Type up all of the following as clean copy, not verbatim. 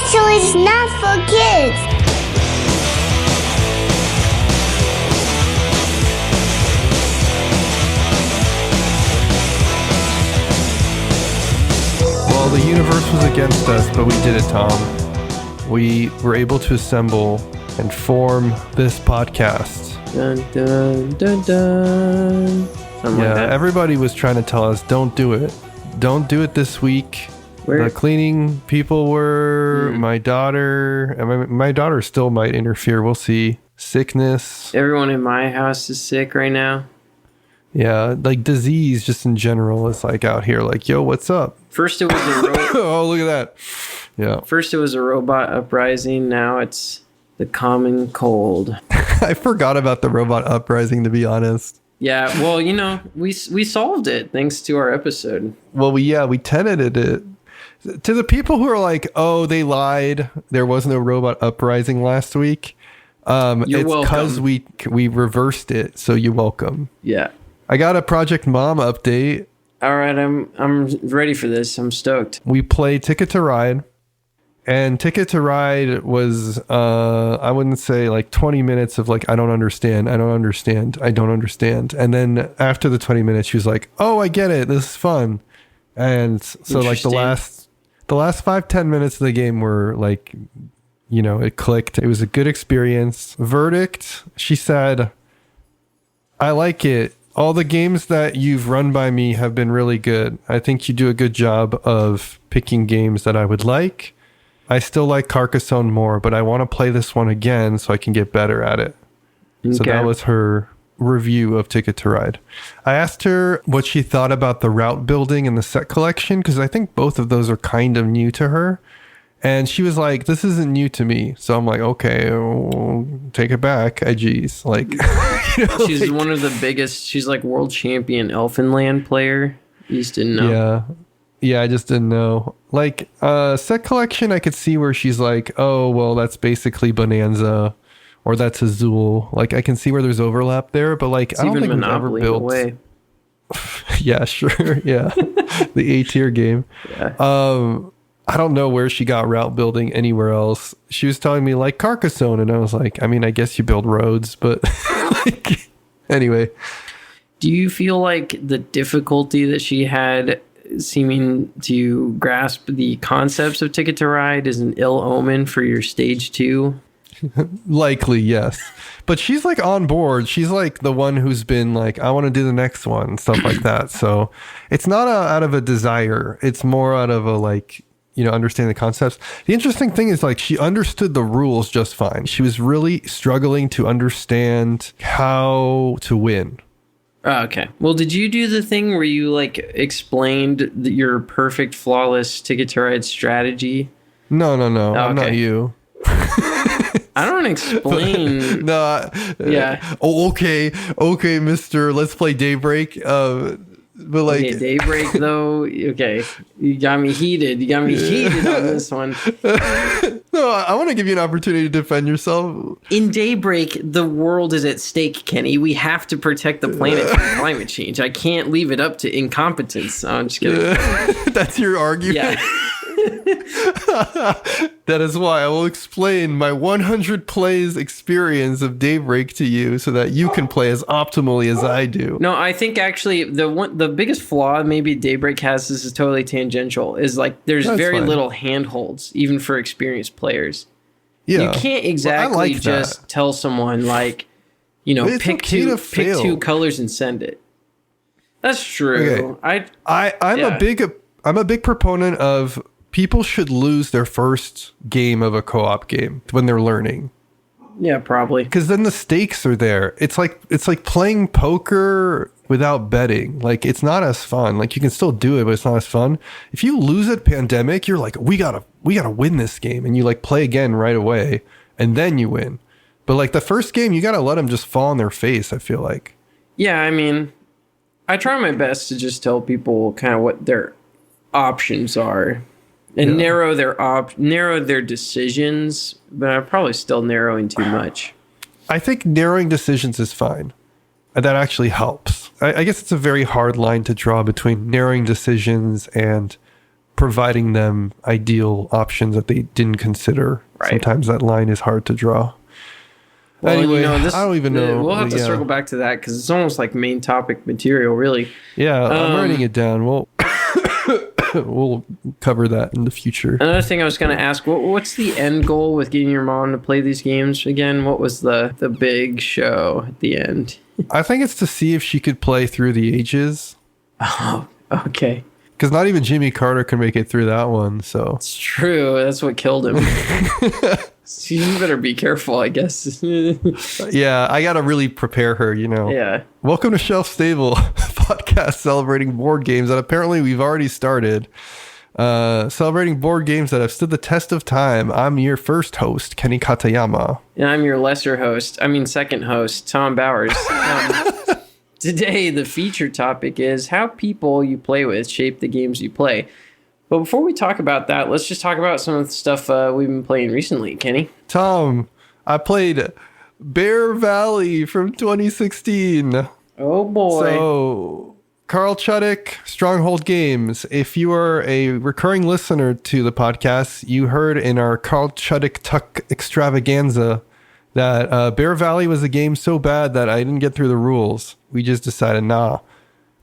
so it's not for kids. Well, the universe was against us, but we did it, Tom. We were able to assemble and form this podcast. Dun, dun, dun, dun. Something like that. Everybody was trying to tell us, don't do it. Don't do it this week. The cleaning people were, my daughter, and my daughter still might interfere. We'll see. Sickness. Everyone in my house is sick right now. Yeah, like disease just in general is like out here like, yo, what's up? First it was a oh, look at that. Yeah. First it was a robot uprising. Now it's the common cold. I forgot about the robot uprising, to be honest. Yeah, well, you know, we solved it thanks to our episode. Well, we tenanted it. To the people who are like, oh, they lied, there was no robot uprising last week. It's because we reversed it, so you're welcome. Yeah. I got a Project Mom update. All right, I'm ready for this. I'm stoked. We played Ticket to Ride. And Ticket to Ride was, I wouldn't say like 20 minutes of like, I don't understand. And then after the 20 minutes, she was like, oh, I get it. This is fun. And so like the last 5-10 minutes of the game were like, you know, it clicked. It was a good experience. Verdict, she said, I like it. All the games that you've run by me have been really good. I think you do a good job of picking games that I would like. I still like Carcassonne more, but I want to play this one again so I can get better at it. Okay. So that was her review of Ticket to Ride. I asked her what she thought about the route building and the set collection, because I think both of those are kind of new to her. And she was like, this isn't new to me. So I'm like, okay, take it back. Geez. Like, you know, she's like, one of the biggest, she's like world champion Elfenland player. You just didn't know. Yeah. Yeah, I just didn't know. Like, set collection, I could see where she's like, oh, well, that's basically Bonanza, or that's Azul. Like, I can see where there's overlap there, but like, it's I don't think Monopoly we've ever built. Yeah, sure. Yeah, the A-tier game. Yeah. I don't know where she got route building anywhere else. She was telling me like Carcassonne, and I was like, I mean, I guess you build roads, but like, anyway. Do you feel like the difficulty that she had seeming to grasp the concepts of Ticket to Ride is an ill omen for your stage 2? Likely, yes. But she's like on board. She's like the one who's been like, I want to do the next one, stuff like that. So it's not out of a desire. It's more out of a like, you know, understanding the concepts. The interesting thing is like she understood the rules just fine. She was really struggling to understand how to win. Oh, okay. Well, did you do the thing where you like explained your perfect flawless Ticket to Ride strategy? No. Oh, I'm not you. I don't explain. Yeah. Oh, okay, mister. Let's play Daybreak. But like Daybreak though, okay. You got me heated on this one. No, I want to give you an opportunity to defend yourself. In Daybreak, the world is at stake, Kenny. We have to protect the planet from climate change. I can't leave it up to incompetence. I'm just kidding. That's your argument? Yeah. That is why I will explain my 100 plays experience of Daybreak to you so that you can play as optimally as I do. No, I think actually the biggest flaw maybe Daybreak has, this is totally tangential, is like there's very little handholds even for experienced players. Yeah. You can't exactly just tell someone like, you know, pick two colors and send it. That's true. Okay. I'm a big proponent of people should lose their first game of a co-op game when they're learning. Yeah, probably. Because then the stakes are there. It's like playing poker without betting. Like, it's not as fun. Like, you can still do it, but it's not as fun. If you lose at Pandemic, you're like, we gotta win this game, and you like play again right away, and then you win. But like the first game, you gotta let them just fall on their face, I feel like. Yeah, I mean, I try my best to just tell people kind of what their options are. And narrow their decisions, but I'm probably still narrowing too much. I think narrowing decisions is fine. That actually helps. I guess it's a very hard line to draw between narrowing decisions and providing them ideal options that they didn't consider. Right. Sometimes that line is hard to draw. Well, anyway, I don't even know. We'll have to circle back to that because it's almost like main topic material, really. Yeah, I'm writing it down. We'll cover that in the future. Another thing I was going to ask, what's the end goal with getting your mom to play these games again? What was the big show at the end? I think it's to see if she could play through the ages. Oh, okay. Because not even Jimmy Carter can make it through that one, so... It's true. That's what killed him. You better be careful, I guess. Yeah, I gotta really prepare her, Yeah. Welcome to Shelf Stable, podcast celebrating board games that apparently we've already started. Celebrating board games that have stood the test of time. I'm your first host, Kenny Katayama. And I'm your second host, Tom Bowers. Today, the feature topic is how people you play with shape the games you play. But before we talk about that, let's just talk about some of the stuff we've been playing recently, Kenny. Tom, I played Bear Valley from 2016. Oh, boy. So, Carl Chudyk, Stronghold Games. If you are a recurring listener to the podcast, you heard in our Carl Chudyk Tuck extravaganza that Bear Valley was a game so bad that I didn't get through the rules. We just decided, nah.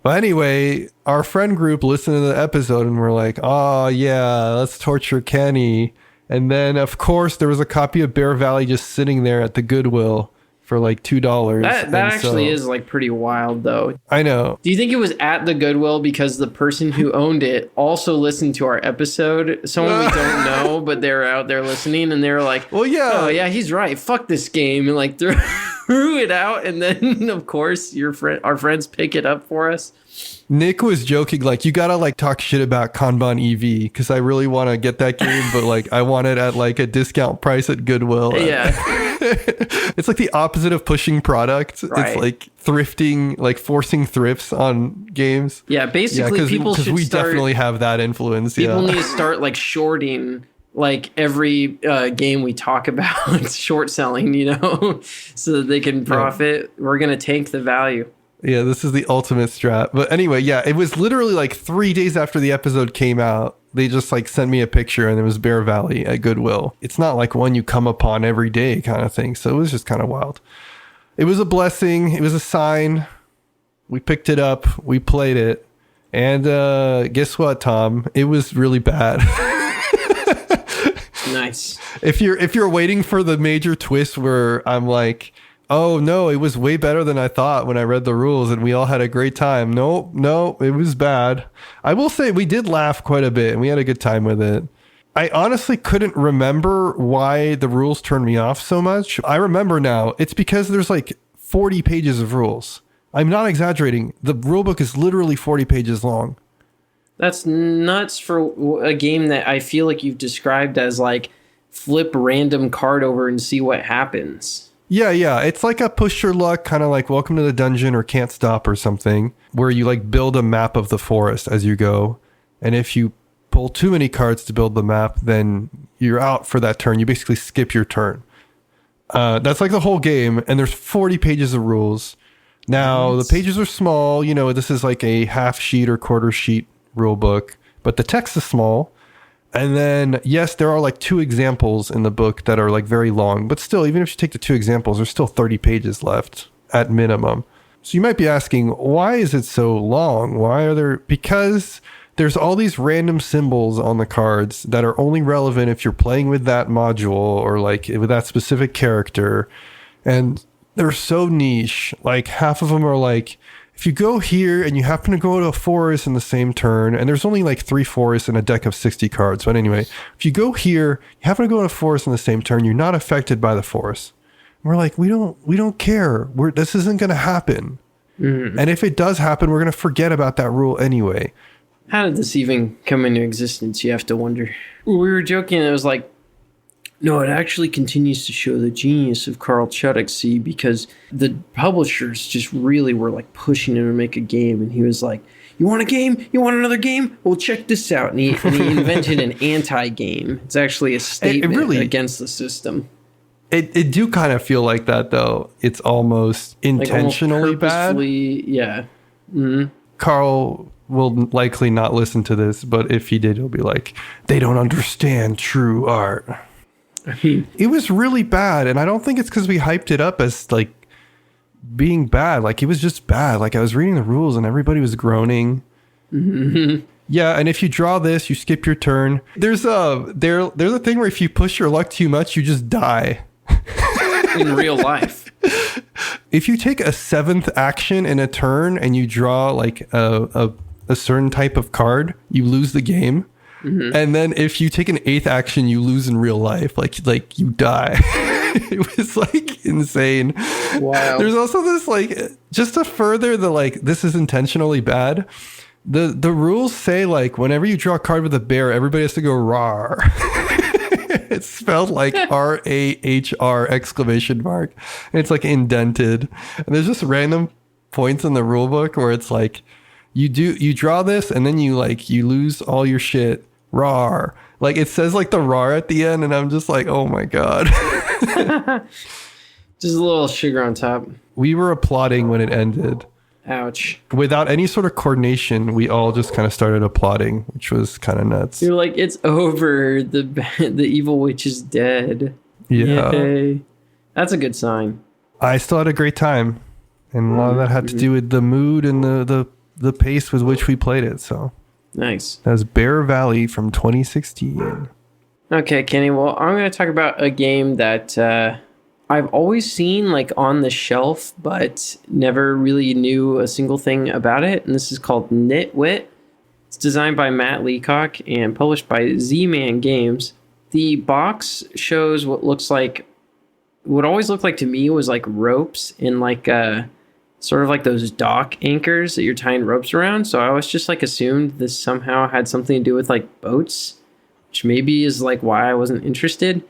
But anyway, our friend group listened to the episode and we're like, oh yeah, let's torture Kenny. And then, of course, there was a copy of Bear Valley just sitting there at the Goodwill for like $2. That actually is like pretty wild, though. I know. Do you think it was at the Goodwill because the person who owned it also listened to our episode? Someone we don't know, but they're out there listening, and they're like, "Well, yeah, oh yeah, he's right. Fuck this game," and like threw it out. And then, of course, our friends pick it up for us. Nick was joking, like, you gotta like talk shit about Kanban EV because I really want to get that game, but like I want it at like a discount price at Goodwill. Yeah. It's like the opposite of pushing product. Right. It's like thrifting, like forcing thrifts on games. Yeah, basically people should we definitely have that influence. People need to start like shorting like every game we talk about, short selling, so that they can profit. Yeah. We're going to tank the value. Yeah, this is the ultimate strat. But anyway, yeah, it was literally like 3 days after the episode came out. They just like sent me a picture and it was Bear Valley at Goodwill. It's not like one you come upon every day kind of thing. So it was just kind of wild. It was a blessing. It was a sign. We picked it up. We played it. And guess what, Tom? It was really bad. Nice. If you're waiting for the major twist where I'm like, oh no, it was way better than I thought when I read the rules and we all had a great time. No, it was bad. I will say we did laugh quite a bit and we had a good time with it. I honestly couldn't remember why the rules turned me off so much. I remember now. It's because there's like 40 pages of rules. I'm not exaggerating. The rulebook is literally 40 pages long. That's nuts for a game that I feel like you've described as like flip random card over and see what happens. Yeah. It's like a push your luck, kind of like Welcome to the Dungeon or Can't Stop or something, where you like build a map of the forest as you go. And if you pull too many cards to build the map, then you're out for that turn. You basically skip your turn. That's like the whole game. And there's 40 pages of rules. Now, the pages are small. This is like a half sheet or quarter sheet rule book, but the text is small. And then, yes, there are like 2 examples in the book that are like very long, but still, even if you take the 2 examples, there's still 30 pages left at minimum. So you might be asking, why is it so long? Because there's all these random symbols on the cards that are only relevant if you're playing with that module or like with that specific character. And they're so niche. Like half of them are like, if you go here and you happen to go to a forest in the same turn, and there's only like 3 forests in a deck of 60 cards. But anyway, if you go here, you happen to go to a forest in the same turn, you're not affected by the forest. And we're like, we don't care. This isn't going to happen. Mm. And if it does happen, we're going to forget about that rule anyway. How did this even come into existence? You have to wonder. We were joking. It was like, no, it actually continues to show the genius of Carl Chudyk, because the publishers just really were like pushing him to make a game. And he was like, you want a game? You want another game? Well, check this out. And he invented an anti-game. It's actually a statement against the system. It do kind of feel like that, though. It's almost intentionally bad. Yeah. Mm-hmm. Carl will likely not listen to this, but if he did, he'll be like, they don't understand true art. It was really bad, and I don't think it's because we hyped it up as like being bad. Like, it was just bad. Like, I was reading the rules and everybody was groaning. Yeah, and if you draw this, you skip your turn. There's a thing where if you push your luck too much, you just die. In real life. If you take a 7th action in a turn and you draw like a certain type of card, you lose the game. And then if you take an 8th action, you lose in real life. Like you die. It was like insane. Wow. There's also this like, just to further the like, this is intentionally bad. The rules say like whenever you draw a card with a bear, everybody has to go rawr. It's spelled like RAHR exclamation mark. And it's like indented. And there's just random points in the rule book where it's like you draw this and then you lose all your shit. Rawr. Like it says like the rawr at the end, and I'm just like, oh my God. Just a little sugar on top. We were applauding when it ended. Ouch. Without any sort of coordination, we all just kind of started applauding, which was kind of nuts. You're like, it's over. The evil witch is dead. Yeah. Yay. That's a good sign. I still had a great time. And a lot of that had to do with the mood and the pace with which we played it. So nice. That was Bear Valley from 2016. Okay, Kenny. Well, I'm going to talk about a game that I've always seen like on the shelf, but never really knew a single thing about it. And this is called Nitwit. It's designed by Matt Leacock and published by Z-Man Games. The box shows what always looked like to me was like ropes in like sort of like those dock anchors that you're tying ropes around. So I always just like assumed this somehow had something to do with like boats, which maybe is like why I wasn't interested.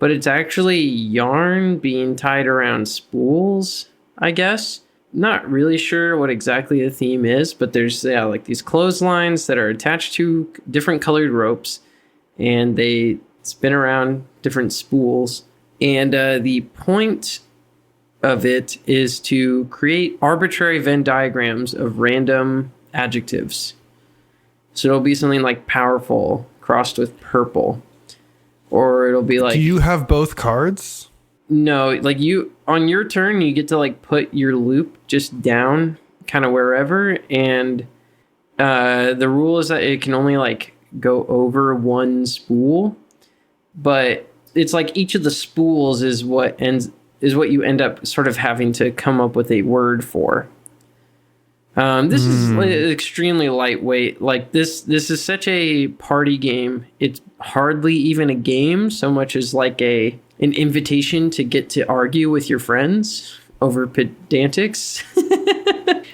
But it's actually yarn being tied around spools, I guess. Not really sure what exactly the theme is, but there's like these clotheslines that are attached to different colored ropes, and they spin around different spools. And the point of it is to create arbitrary Venn diagrams of random adjectives. So it'll be something like powerful crossed with purple. Or it'll be like... Do you have both cards? No, like on your turn, you get to like put your loop just down kind of wherever. And the rule is that it can only like go over one spool. But it's like each of the spools is what you end up sort of having to come up with a word for. This is extremely lightweight. Like this is such a party game. It's hardly even a game so much as like an invitation to get to argue with your friends over pedantics.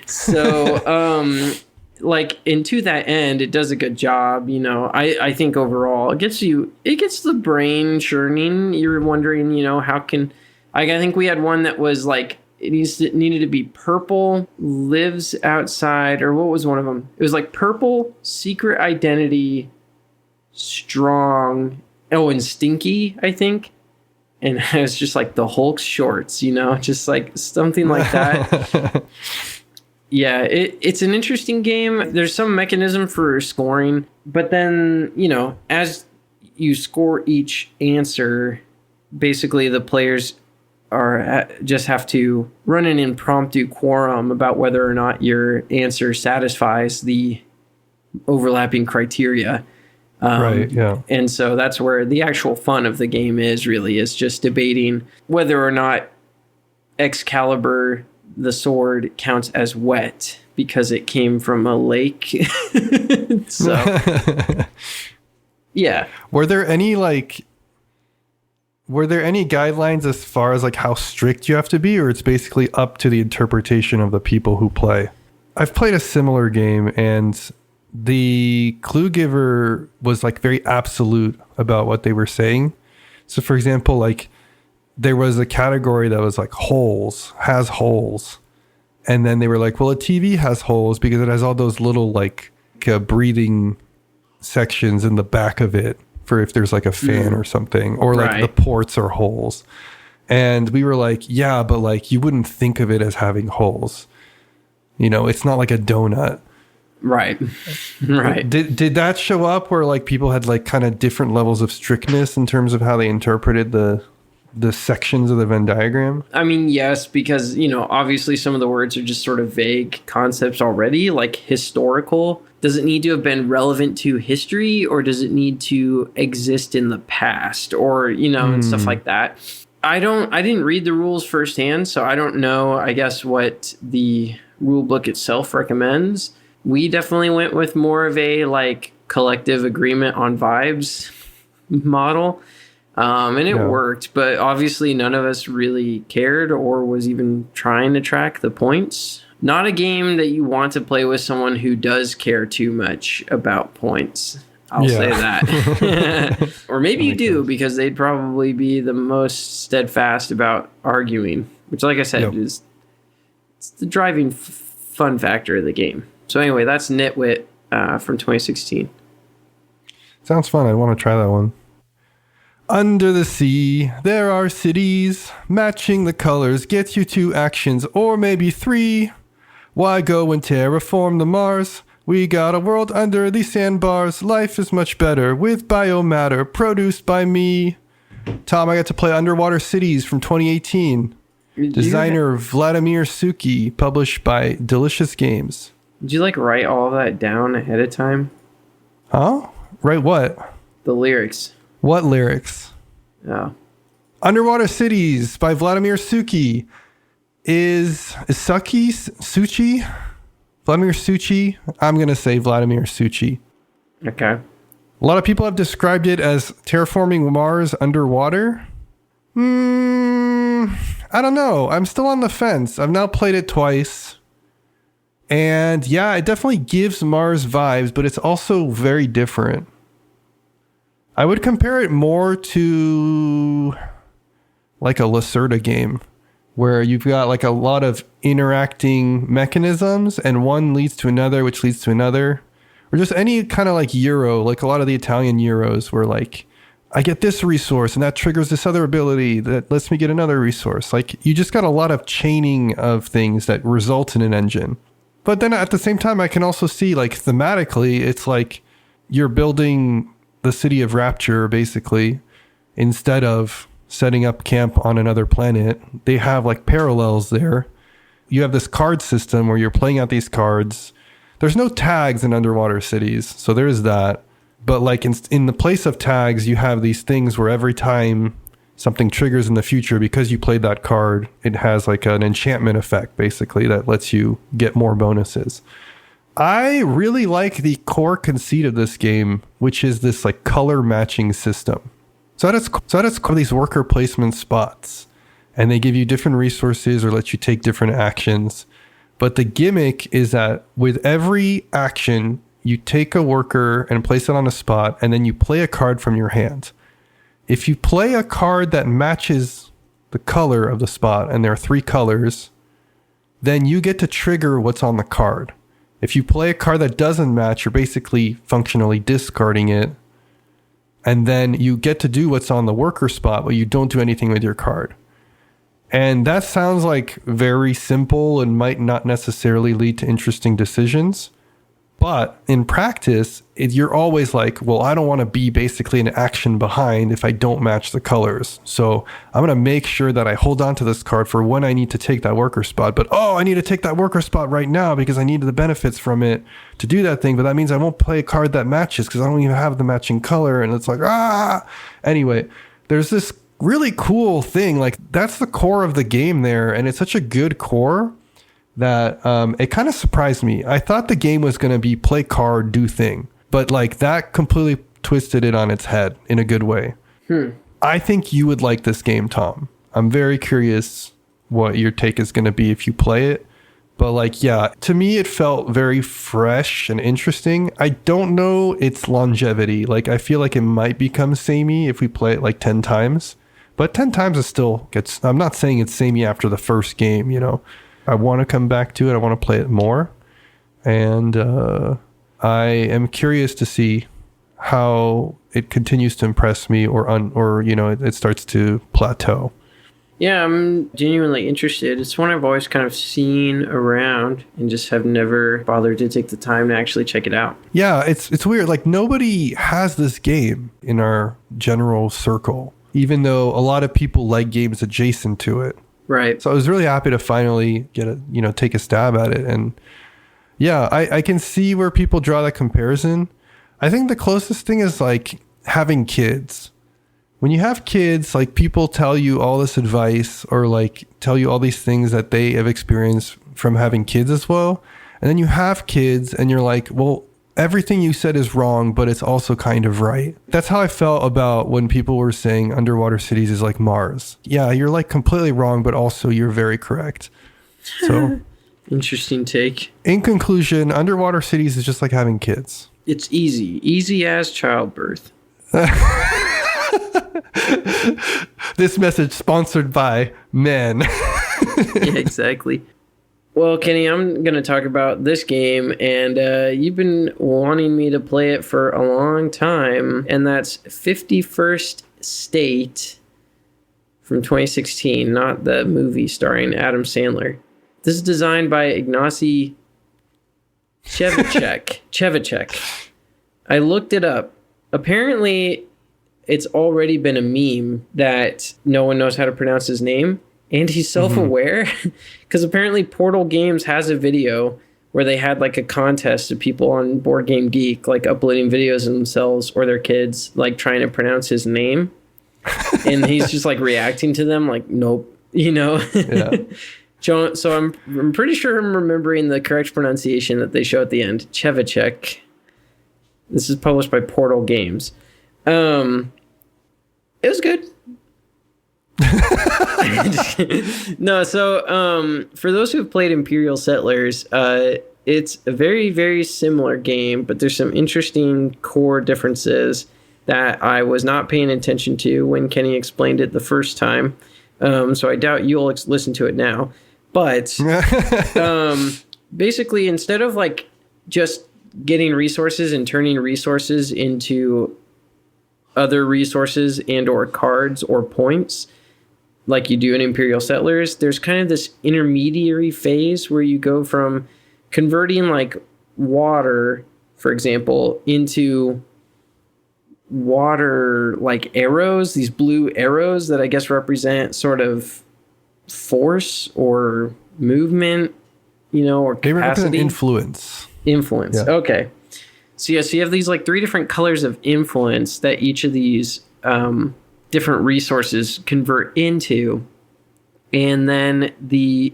So, like, and to that end, it does a good job. You know, I think overall it gets the brain churning. You're wondering, how can, I think we had one that was like, it needed to be purple, lives outside, or what was one of them? It was like purple, secret identity, strong, and stinky, I think. And it was just like the Hulk shorts, just like something like that. Yeah, it's an interesting game. There's some mechanism for scoring, but then, as you score each answer, basically the players just have to run an impromptu quorum about whether or not your answer satisfies the overlapping criteria. Right, yeah. And so that's where the actual fun of the game is just debating whether or not Excalibur, the sword, counts as wet because it came from a lake. So, yeah. Were there any guidelines as far as like how strict you have to be, or it's basically up to the interpretation of the people who play? I've played a similar game, and the clue giver was like very absolute about what they were saying. So for example, like there was a category that was like has holes. And then they were like, well, a TV has holes because it has all those little like breathing sections in the back of it for if there's like a fan or something, or like the ports are holes. And we were like, yeah, but like you wouldn't think of it as having holes. It's not like a donut. Right. Right. Did that show up where like people had like kind of different levels of strictness in terms of how they interpreted the sections of the Venn diagram? I mean, yes, because, obviously some of the words are just sort of vague concepts already, like historical. Does it need to have been relevant to history, or does it need to exist in the past, or, and stuff like that? I didn't read the rules firsthand, so I don't know, I guess, what the rule book itself recommends. We definitely went with more of a like collective agreement on vibes model. And it worked, but obviously none of us really cared or was even trying to track the points. Not a game that you want to play with someone who does care too much about points. I'll say that. Or maybe you do, because they'd probably be the most steadfast about arguing, which, like I said, is it's the driving fun factor of the game. So anyway, that's Nitwit from 2016. Sounds fun. I want to try that one. Under the sea, there are cities. Matching the colors gets you 2 actions, or maybe 3. Why go and terraform the Mars? We got a world under the sandbars. Life is much better with biomatter produced by me. Tom, I got to play Underwater Cities from 2018. Designer Vladimir Suchy, published by Delicious Games. Did you write all of that down ahead of time? Huh? Write what? The lyrics. What lyrics? Oh. Underwater Cities by Vladimir Suchy. Is Suchy? Vladimir Suchy? I'm going to say Vladimir Suchy. Okay. A lot of people have described it as terraforming Mars underwater. I don't know. I'm still on the fence. I've now played it twice. And yeah, it definitely gives Mars vibes, but it's also very different. I would compare it more to like a Lacerda game, where you've got like a lot of interacting mechanisms and one leads to another, which leads to another. Or just any kind of like Euro, like a lot of the Italian Euros, where like I get this resource and that triggers this other ability that lets me get another resource. Like you just got a lot of chaining of things that result in an engine. But then at the same time, I can also see like thematically, it's like you're building the city of Rapture, basically, instead of setting up camp on another planet. They have like parallels there. You have this card system where you're playing out these cards. There's no tags in Underwater Cities, so there's that. But like in the place of tags, you have these things where every time something triggers in the future, because you played that card, it has like an enchantment effect, basically, that lets you get more bonuses. I really like the core conceit of this game, which is this like color matching system. So at its core, these worker placement spots, and they give you different resources or let you take different actions. But the gimmick is that with every action, you take a worker and place it on a spot, and then you play a card from your hand. If you play a card that matches the color of the spot, and there are 3 colors, then you get to trigger what's on the card. If you play a card that doesn't match, you're basically functionally discarding it. And then you get to do what's on the worker spot, but you don't do anything with your card. And that sounds like very simple and might not necessarily lead to interesting decisions. But in practice, you're always like, well, I don't want to be basically an action behind if I don't match the colors. So I'm going to make sure that I hold on to this card for when I need to take that worker spot. But, I need to take that worker spot right now because I need the benefits from it to do that thing. But that means I won't play a card that matches because I don't even have the matching color. And it's like, Anyway, there's this really cool thing. Like, that's the core of the game there. And it's such a good core that it kind of surprised me. I thought the game was going to be play card, do thing. But like that completely twisted it on its head in a good way. I think you would like this game, Tom. I'm very curious what your take is going to be if you play it. But like, yeah, to me, it felt very fresh and interesting. I don't know its longevity. Like, I feel like it might become samey if we play it like 10 times. But 10 times is still gets... I'm not saying it's samey after the first game, you know. I want to come back to it. I want to play it more. And I am curious to see how it continues to impress me or you know, it starts to plateau. Yeah, I'm genuinely interested. It's one I've always kind of seen around and just have never bothered to take the time to actually check it out. Yeah, it's weird. Like, nobody has this game in our general circle, even though a lot of people like games adjacent to it. Right. So I was really happy to finally take a stab at it. And yeah, I can see where people draw that comparison. I think the closest thing is like having kids. When you have kids, like, people tell you all this advice or like tell you all these things that they have experienced from having kids as well. And then you have kids and you're like, well, everything you said is wrong, but it's also kind of right. That's how I felt about when people were saying Underwater Cities is like Mars. Yeah, you're like completely wrong, but also you're very correct. So interesting take. In conclusion, Underwater Cities is just like having kids. It's easy as childbirth. This message sponsored by men. Yeah, exactly. Well, Kenny, I'm going to talk about this game, and you've been wanting me to play it for a long time, and that's 51st State from 2016, not the movie starring Adam Sandler. This is designed by Ignacy Trzewiczek. I looked it up. Apparently, it's already been a meme that no one knows how to pronounce his name. And he's self-aware because apparently Portal Games has a video where they had like a contest of people on Board Game Geek, like uploading videos of themselves or their kids, like trying to pronounce his name. And he's just like reacting to them like, nope, Yeah. So I'm pretty sure I'm remembering the correct pronunciation that they show at the end. Trzewiczek. This is published by Portal Games. It was good. No, so for those who have played Imperial Settlers, it's a very, very similar game, but there's some interesting core differences that I was not paying attention to when Kenny explained it the first time. So I doubt you'll listen to it now. But basically, instead of like just getting resources and turning resources into other resources and or cards or points, like you do in Imperial Settlers, there's kind of this intermediary phase where you go from converting like water, for example, into water like arrows, these blue arrows that I guess represent sort of force or movement, or capacity. They represent influence. Influence. Yeah. Okay. So you have these like three different colors of influence that each of these different resources convert into, and then the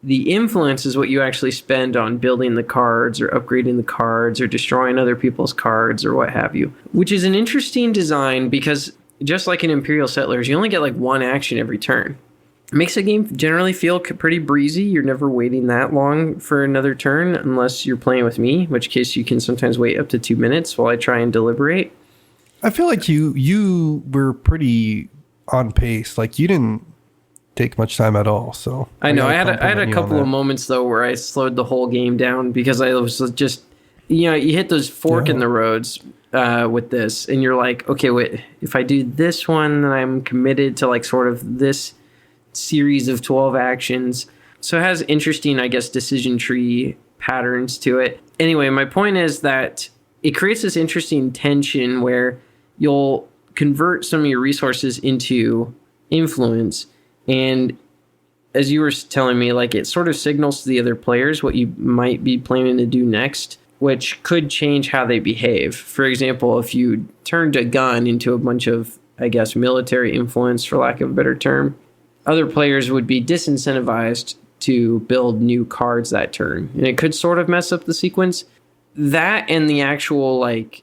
influence is what you actually spend on building the cards or upgrading the cards or destroying other people's cards or what have you, which is an interesting design because just like in Imperial Settlers, you only get like one action every turn. It makes the game generally feel pretty breezy. You're never waiting that long for another turn unless you're playing with me, in which case you can sometimes wait up to 2 minutes while I try and deliberate. I feel like you were pretty on pace. Like, you didn't take much time at all. So I know I had a couple of moments though where I slowed the whole game down because I was just, you hit those fork in the roads with this, and you're like, okay, wait, if I do this one, then I'm committed to like sort of this series of 12 actions. So it has interesting, I guess, decision tree patterns to it. Anyway, my point is that it creates this interesting tension where you'll convert some of your resources into influence. And as you were telling me, like, it sort of signals to the other players what you might be planning to do next, which could change how they behave. For example, if you turned a gun into a bunch of, I guess, military influence, for lack of a better term, other players would be disincentivized to build new cards that turn. And it could sort of mess up the sequence. That and the actual, like,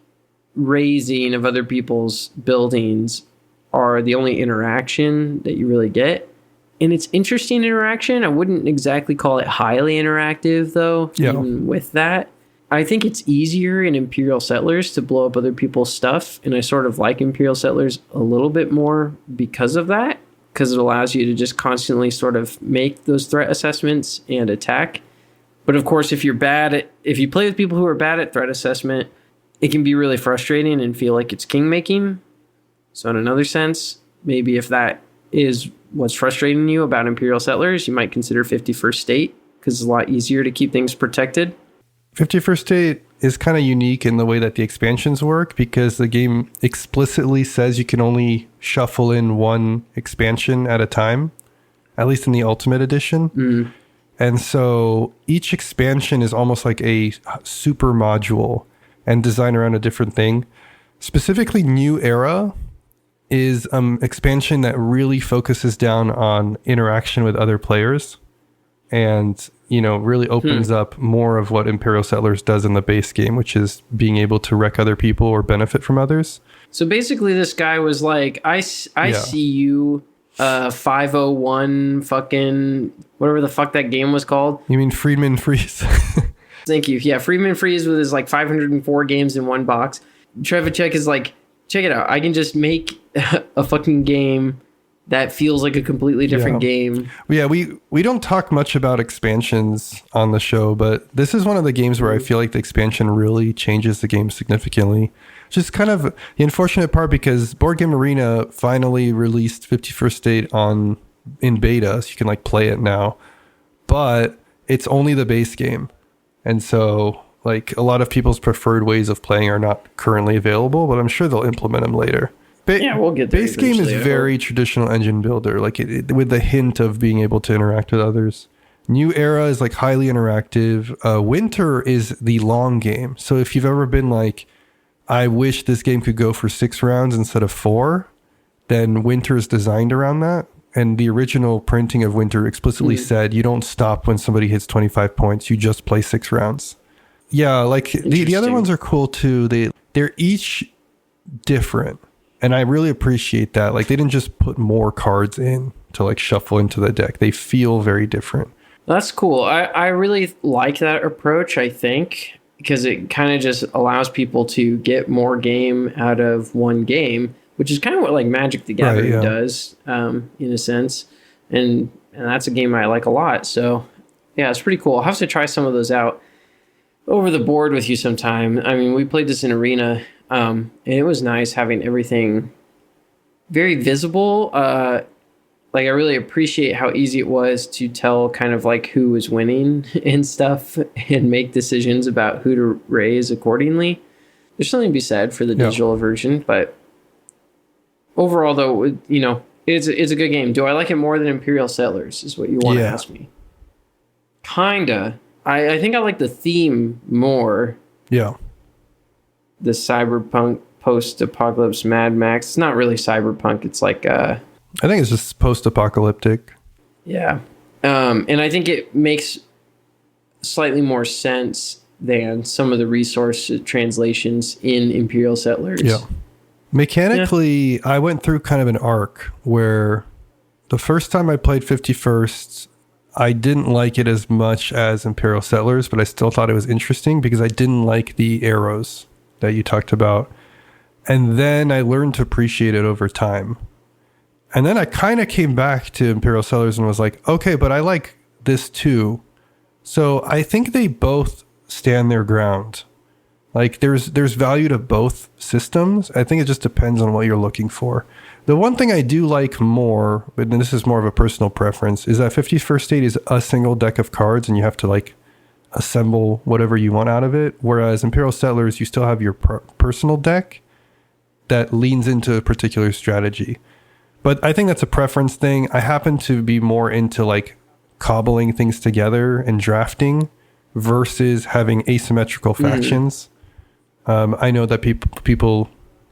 raising of other people's buildings are the only interaction that you really get. And it's interesting interaction. I wouldn't exactly call it highly interactive, though, even with that. I think it's easier in Imperial Settlers to blow up other people's stuff. And I sort of like Imperial Settlers a little bit more because of that. Because it allows you to just constantly sort of make those threat assessments and attack. But of course, if you play with people who are bad at threat assessment, it can be really frustrating and feel like it's king making. So in another sense, maybe if that is what's frustrating you about Imperial Settlers, you might consider 51st State, because it's a lot easier to keep things protected. 51st State is kind of unique in the way that the expansions work, because the game explicitly says you can only shuffle in one expansion at a time, at least in the Ultimate Edition. And so each expansion is almost like a super module and designed around a different thing. Specifically, New Era is expansion that really focuses down on interaction with other players, and really opens up more of what Imperial Settlers does in the base game, which is being able to wreck other people or benefit from others. So basically this guy was like, I see you, 501 fucking whatever the fuck that game was called. You mean Friedman Freeze? Thank you. Yeah, Friedman Freeze with his like 504 games in one box. Trzewiczek is like, check it out. I can just make a fucking game that feels like a completely different game. Yeah, we don't talk much about expansions on the show, but this is one of the games where I feel like the expansion really changes the game significantly. Just kind of the unfortunate part, because Board Game Arena finally released 51st State in beta, so you can like play it now, but it's only the base game. And so like a lot of people's preferred ways of playing are not currently available, but I'm sure they'll implement them later. We'll get there. Base game is very traditional engine builder, like with the hint of being able to interact with others. New Era is like highly interactive. Winter is the long game. So if you've ever been like, I wish this game could go for 6 rounds instead of 4, then Winter is designed around that. And the original printing of Winter explicitly said you don't stop when somebody hits 25 points. You just play 6 rounds. Yeah, like the other ones are cool too. They're each different. And I really appreciate that. Like, they didn't just put more cards in to like shuffle into the deck. They feel very different. That's cool. I really like that approach, I think, because it kind of just allows people to get more game out of one game, which is kind of what like Magic the Gathering does, in a sense. And that's a game I like a lot. So yeah, it's pretty cool. I'll have to try some of those out over the board with you sometime. I mean, we played this in Arena, and it was nice having everything very visible. Like, I really appreciate how easy it was to tell kind of like who was winning and stuff and make decisions about who to raise accordingly. There's something to be said for the digital version, but overall, though, it's a good game. Do I like it more than Imperial Settlers is what you want to ask me. Kinda. I think I like the theme more. Yeah. The cyberpunk post-apocalypse Mad Max. It's not really cyberpunk. It's like... I think it's just post-apocalyptic. Yeah. And I think it makes slightly more sense than some of the resource translations in Imperial Settlers. Yeah. Mechanically, I went through kind of an arc where the first time I played 51st, I didn't like it as much as Imperial Settlers, but I still thought it was interesting because I didn't like the arrows that you talked about. And then I learned to appreciate it over time. And then I kind of came back to Imperial Settlers and was like, okay, but I like this too. So I think they both stand their ground. Like there's value to both systems. I think it just depends on what you're looking for. The one thing I do like more, but this is more of a personal preference, is that 51st State is a single deck of cards and you have to like assemble whatever you want out of it. Whereas Imperial Settlers, you still have your personal deck that leans into a particular strategy. But I think that's a preference thing. I happen to be more into like cobbling things together and drafting versus having asymmetrical factions. I know that people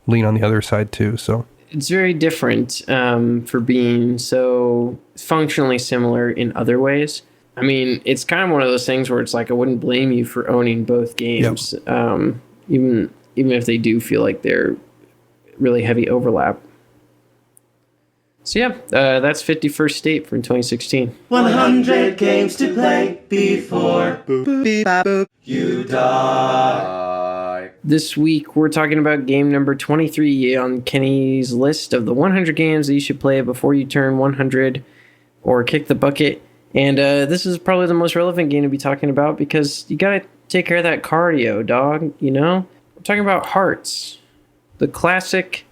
lean on the other side too. So it's very different for being so functionally similar in other ways. I mean, it's kind of one of those things where it's like I wouldn't blame you for owning both games, even if they do feel like they're really heavy overlap. So yeah, that's 51st State from 2016. 100 games to play before you die. This week, we're talking about game number 23 on Kenny's list of the 100 games that you should play before you turn 100 or kick the bucket. And this is probably the most relevant game to be talking about because you got to take care of that cardio, dog, you know? We're talking about Hearts, the classic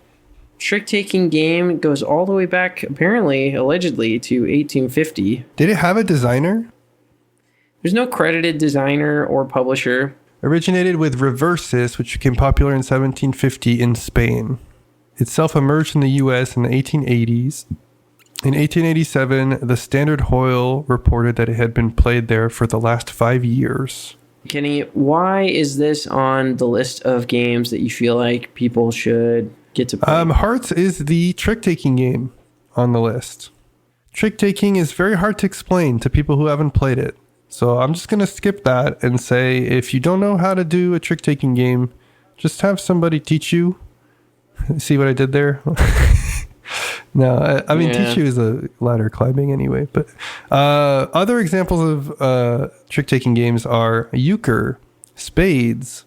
trick-taking game goes all the way back, apparently, allegedly, to 1850. Did it have a designer? There's no credited designer or publisher. Originated with reverses, which became popular in 1750 in Spain. Itself emerged in the U.S. in the 1880s. In 1887, the Standard Oil reported that it had been played there for the last 5 years. Kenny, why is this on the list of games that you feel like people should get to play? Hearts is the trick-taking game on the list. Trick-taking is very hard to explain to people who haven't played it. So I'm just going to skip that and say, if you don't know how to do a trick-taking game, just have somebody teach you. See what I did there? No, I mean, teach you is a ladder climbing anyway. But other examples of trick-taking games are euchre, spades.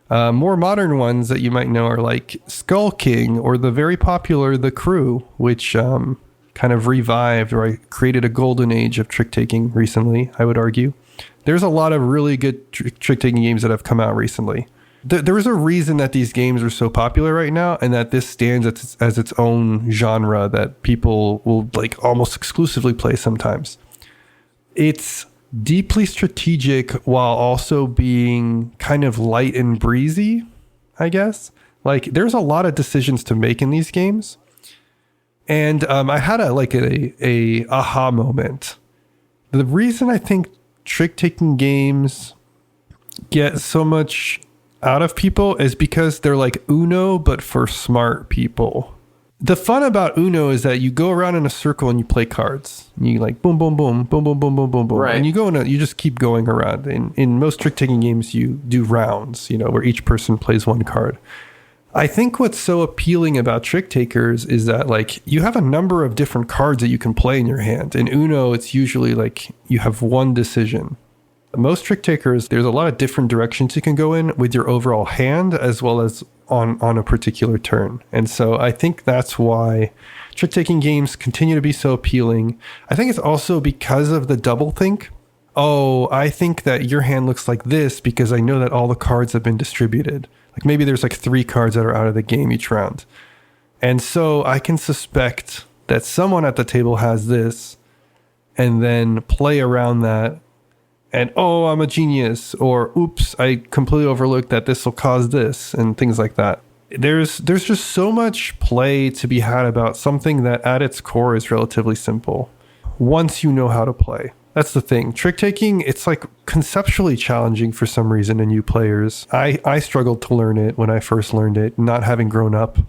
More modern ones that you might know are like Skull King or the very popular The Crew, which kind of revived or created a golden age of trick-taking recently, I would argue. There's a lot of really good trick-taking games that have come out recently. There is a reason that these games are so popular right now, and that this stands as its own genre that people will like almost exclusively play sometimes. It's deeply strategic while also being kind of light and breezy, I guess. Like, there's a lot of decisions to make in these games. And I had a aha moment. The reason I think trick-taking games get so much out of people is because they're like Uno, but for smart people. The fun about Uno is that you go around in a circle and you play cards. And you like boom, boom, boom, boom, boom, boom, boom, boom, boom. Right. And you just keep going around. In most trick-taking games, you do rounds, where each person plays one card. I think what's so appealing about trick takers is that like you have a number of different cards that you can play in your hand. In Uno, it's usually like you have one decision. Most trick takers, there's a lot of different directions you can go in with your overall hand as well as on a particular turn. And so I think that's why trick taking games continue to be so appealing. I think it's also because of the double think. Oh, I think that your hand looks like this because I know that all the cards have been distributed. Like maybe there's like 3 cards that are out of the game each round. And so I can suspect that someone at the table has this and then play around that. And, oh, I'm a genius, or oops, I completely overlooked that this will cause this, and things like that. There's just so much play to be had about something that at its core is relatively simple, once you know how to play. That's the thing. Trick-taking, it's like conceptually challenging for some reason in new players. I struggled to learn it when I first learned it, not having grown up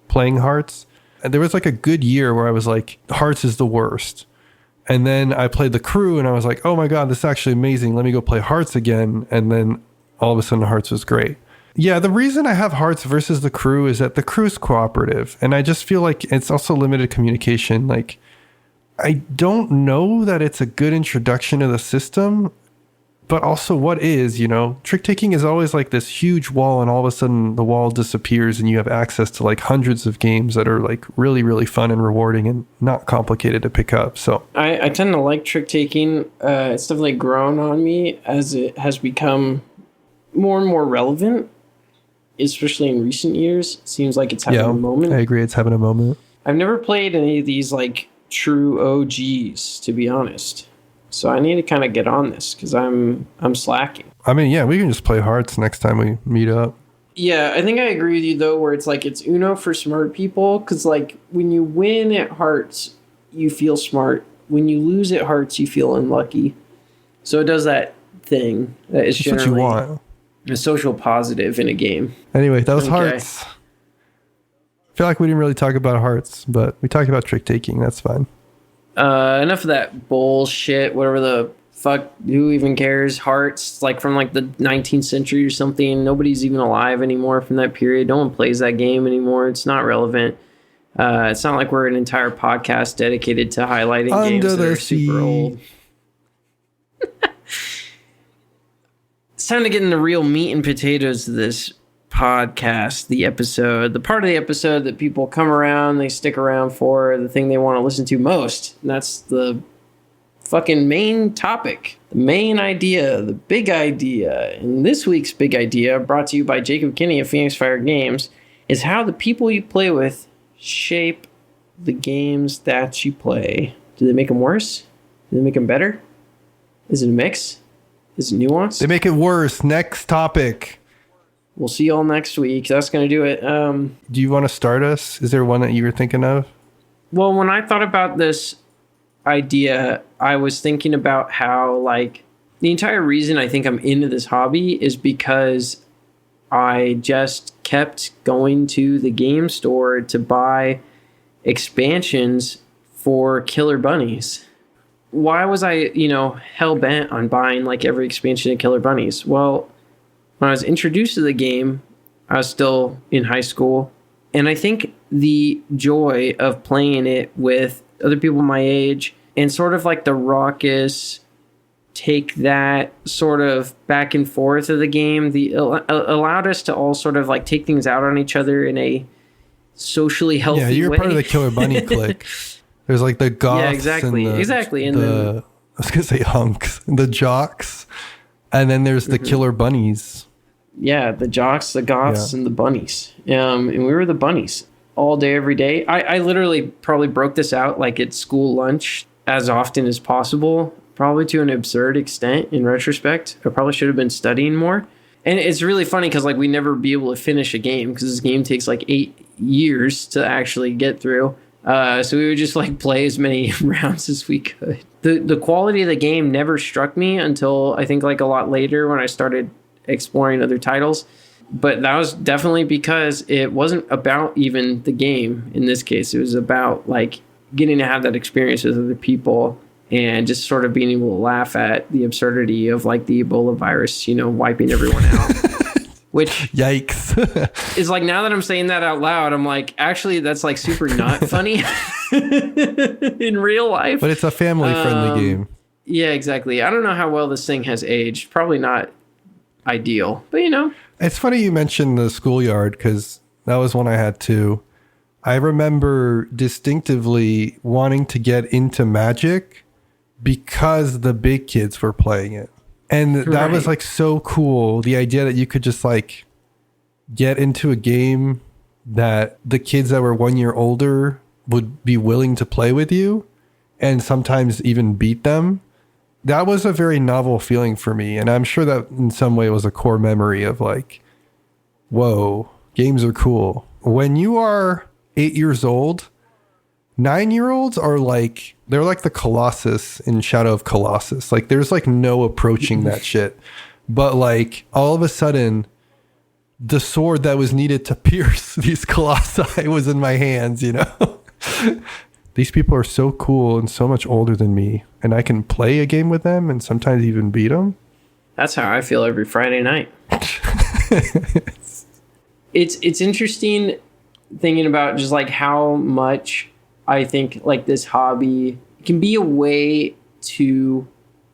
playing Hearts. And there was like a good year where I was like, Hearts is the worst. And then I played The Crew and I was like, oh my God, this is actually amazing. Let me go play Hearts again. And then all of a sudden Hearts was great. Yeah, the reason I have Hearts versus The Crew is that The Crew's cooperative. And I just feel like it's also limited communication. Like, I don't know that it's a good introduction to the system, but also what is, trick-taking is always like this huge wall and all of a sudden the wall disappears and you have access to like hundreds of games that are like really, really fun and rewarding and not complicated to pick up. So I tend to like trick-taking. It's definitely grown on me as it has become more and more relevant, especially in recent years. It seems like it's having a moment. I agree. It's having a moment. I've never played any of these like true OGs, to be honest. So I need to kind of get on this because I'm slacking. I mean, yeah, we can just play Hearts next time we meet up. Yeah, I think I agree with you, though, where it's like it's Uno for smart people. Because, like, when you win at Hearts, you feel smart. When you lose at Hearts, you feel unlucky. So it does that thing that is generally what you want. A social positive in a game. Anyway, that was Hearts. I feel like we didn't really talk about Hearts, but we talked about trick-taking. That's fine. Enough of that bullshit, whatever the fuck, who even cares? Hearts, like from like the 19th century or something. Nobody's even alive anymore from that period. No one plays that game anymore. It's not relevant. It's not like we're an entire podcast dedicated to highlighting games that are super old. It's time to get into real meat and potatoes of this podcast, the part of the episode that people come around, they stick around for, the thing they want to listen to most. And that's the fucking main topic, the main idea, the big idea. And this week's big idea, brought to you by Jacob Kinney of Phoenix Fire Games, is how the people you play with shape the games that you play? Do they make them worse? Do they make them better? Is it a mix? Is it nuanced? They make it worse. Next topic. We'll see y'all next week. That's going to do it. Do you want to start us? Is there one that you were thinking of? Well, when I thought about this idea, I was thinking about how, like, the entire reason I think I'm into this hobby is because I just kept going to the game store to buy expansions for Killer Bunnies. Why was I, hell-bent on buying, like, every expansion of Killer Bunnies? Well, when I was introduced to the game, I was still in high school, and I think the joy of playing it with other people my age and sort of like the raucous take that sort of back and forth of the game, allowed us to all sort of like take things out on each other in a socially healthy way. Yeah, you're part of the Killer Bunny clique. There's like the goths. Yeah, exactly. And exactly. And I was going to say hunks, the jocks. And then there's the Killer Bunnies. Yeah, the jocks, the goths, and the bunnies. And we were the bunnies all day, every day. I literally probably broke this out like at school lunch as often as possible. Probably to an absurd extent in retrospect. I probably should have been studying more. And it's really funny because like we never be able to finish a game because this game takes like 8 years to actually get through. So we would just like play as many rounds as we could. The quality of the game never struck me until I think like a lot later when I started exploring other titles. But that was definitely because it wasn't about even the game in this case. It was about like getting to have that experience with other people and just sort of being able to laugh at the absurdity of like the Ebola virus, wiping everyone out. Which yikes is like, now that I'm saying that out loud, I'm like, actually, that's like super not funny in real life. But it's a family friendly game. Yeah, exactly. I don't know how well this thing has aged. Probably not ideal, but It's funny you mentioned the schoolyard because that was one I had too. I remember distinctively wanting to get into Magic because the big kids were playing it. And that was like so cool. The idea that you could just like get into a game that the kids that were 1 year older would be willing to play with you and sometimes even beat them. That was a very novel feeling for me. And I'm sure that in some way was a core memory of like, whoa, games are cool. When you are 8 years old, 9-year-olds are like, they're like the Colossus in Shadow of Colossus. Like there's like no approaching that shit. But like all of a sudden, the sword that was needed to pierce these colossi was in my hands, These people are so cool and so much older than me. And I can play a game with them and sometimes even beat them. That's how I feel every Friday night. It's interesting thinking about just like how much I think like this hobby can be a way to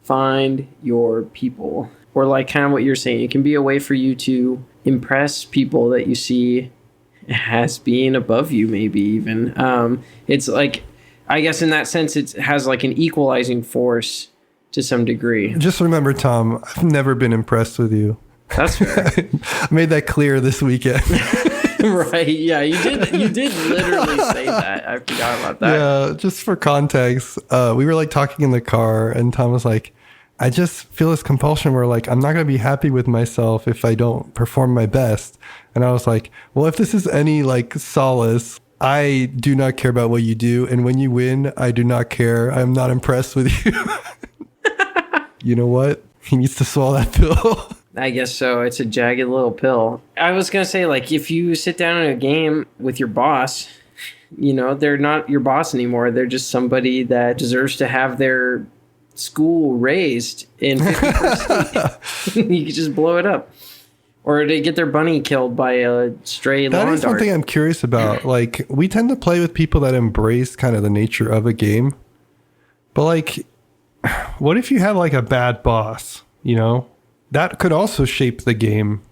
find your people, or like kind of what you're saying. It can be a way for you to impress people that you see as being above you, maybe even. It's like, I guess in that sense, it has like an equalizing force to some degree. Just remember, Tom, I've never been impressed with you. That's fair. I made that clear this weekend. Right. Yeah, you did literally say that. I forgot about that. Yeah, just for context, we were like talking in the car and Tom was like, I just feel this compulsion where like, I'm not going to be happy with myself if I don't perform my best. And I was like, well, if this is any like solace, I do not care about what you do. And when you win, I do not care. I'm not impressed with you. You know what? He needs to swallow that pill. I guess so. It's a jagged little pill. I was going to say, like, if you sit down in a game with your boss, they're not your boss anymore. They're just somebody that deserves to have their school raised in 50%. You can just blow it up. Or they get their bunny killed by a stray lawn dart. That is one thing I'm curious about. Like, we tend to play with people that embrace kind of the nature of a game. But, like, what if you had, like, a bad boss, That could also shape the game.